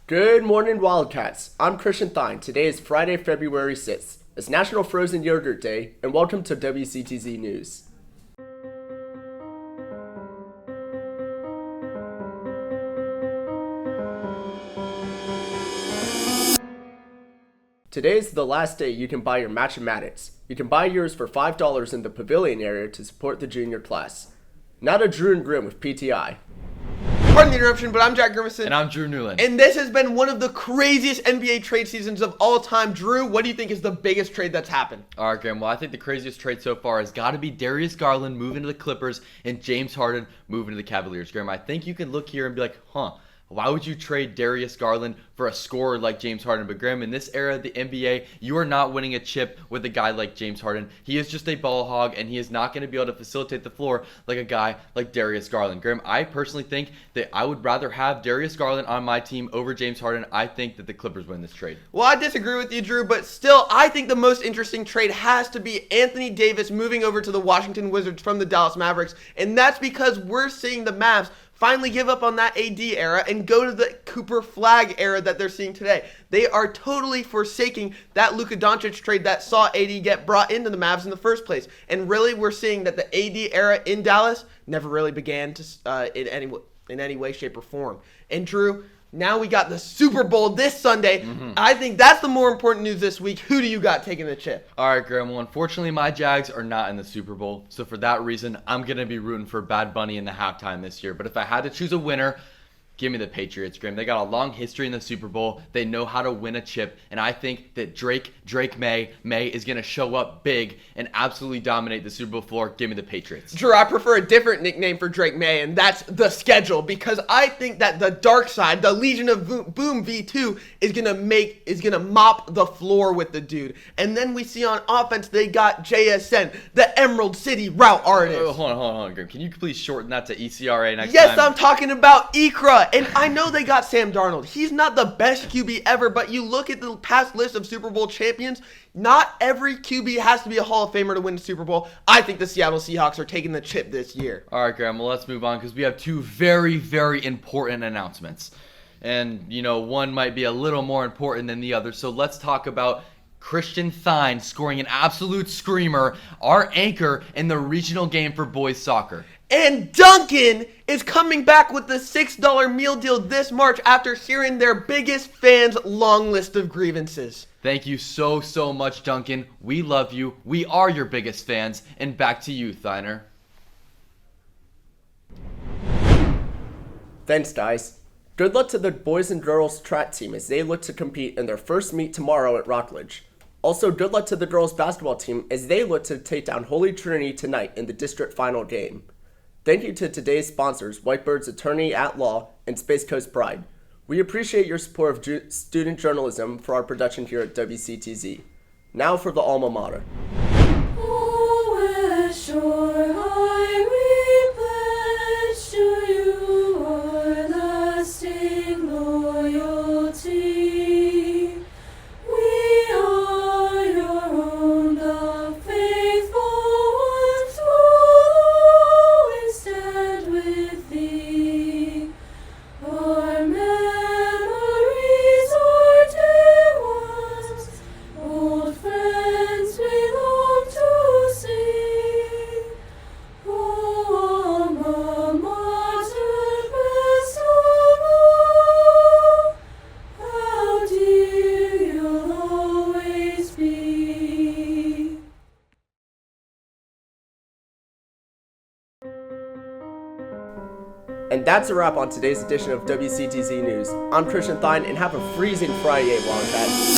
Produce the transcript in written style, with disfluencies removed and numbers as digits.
Good morning, Wildcats. I'm Christian Thine. Today is Friday, February 6th. It's National Frozen Yogurt Day, and welcome to WCTZ News. Today is the last day you can buy your Match-O-Matics. You can buy yours for $5 in the pavilion area to support the junior class. Now to Drew and Grim with PTI. Pardon the interruption, but I'm Jack Grimison. And I'm Drew Newland. And this has been one of the craziest NBA trade seasons of all time. Drew, what do you think is the biggest trade that's happened? All right, Graham. Well, I think the craziest trade so far has got to be Darius Garland moving to the Clippers and James Harden moving to the Cavaliers. Graham, I think you can look here and be like, why would you trade Darius Garland for a scorer like James Harden? But Graham, in this era of the NBA, you are not winning a chip with a guy like James Harden. He is just a ball hog, and he is not going to be able to facilitate the floor like a guy like Darius Garland. Graham, I personally think that I would rather have Darius Garland on my team over James Harden. I think that the Clippers win this trade. Well, I disagree with you, Drew, but still, I think the most interesting trade has to be Anthony Davis moving over to the Washington Wizards from the Dallas Mavericks, and that's because we're seeing the Mavs finally give up on that AD era and go to the Cooper Flag era that they're seeing today. They are totally forsaking that Luka Doncic trade that saw AD get brought into the Mavs in the first place. And really, we're seeing that the AD era in Dallas never really began to in any way, shape, or form. And Drew, now we got the Super Bowl this Sunday. I think that's the more important news this week. Who do you got taking the chip? All right, Graham. Well, unfortunately, my Jags are not in the Super Bowl. So for that reason, I'm going to be rooting for Bad Bunny in the halftime this year. But if I had to choose a winner, give me the Patriots, Graham. They got a long history in the Super Bowl. They know how to win a chip. And I think that Drake May is going to show up big and absolutely dominate the Super Bowl floor. Give me the Patriots. Drew, I prefer a different nickname for Drake May, and that's The Schedule, because I think that the dark side, the Legion of Boom V2, is gonna mop the floor with the dude. And then we see on offense, they got JSN, the Emerald City route artist. Hold on, Graham. Can you please shorten that to ECRA next time? Yes, I'm talking about Ikra. And I know they got Sam Darnold. He's not the best QB ever, but you look at the past list of Super Bowl champions, not every QB has to be a Hall of Famer to win the Super Bowl. I think the Seattle Seahawks are taking the chip this year. All right, Graham, well, let's move on because we have two very, very important announcements. And, one might be a little more important than the other. So let's talk about Christian Thine scoring an absolute screamer, our anchor in the regional game for boys soccer. And Duncan is coming back with the $6 meal deal this March after hearing their biggest fans' long list of grievances. Thank you so much, Duncan. We love you. We are your biggest fans. And back to you, Thiner. Thanks, guys. Good luck to the boys and girls track team as they look to compete in their first meet tomorrow at Rockledge. Also, good luck to the girls basketball team as they look to take down Holy Trinity tonight in the district final game. Thank you to today's sponsors, Whitebird's Attorney at Law and Space Coast Pride. We appreciate your support of student journalism for our production here at WCTZ. Now for the alma mater. Oh, West Shore High, we pledge to you our lasting loyalty. We are your own, the faithful ones will always stand with thee. Our memories are dear ones, old friends we long to see. Oh, alma mater, best of all, how dear you'll always be. And that's a wrap on today's edition of WCTZ News. I'm Christian Thine, and have a freezing Friday, Wildcats.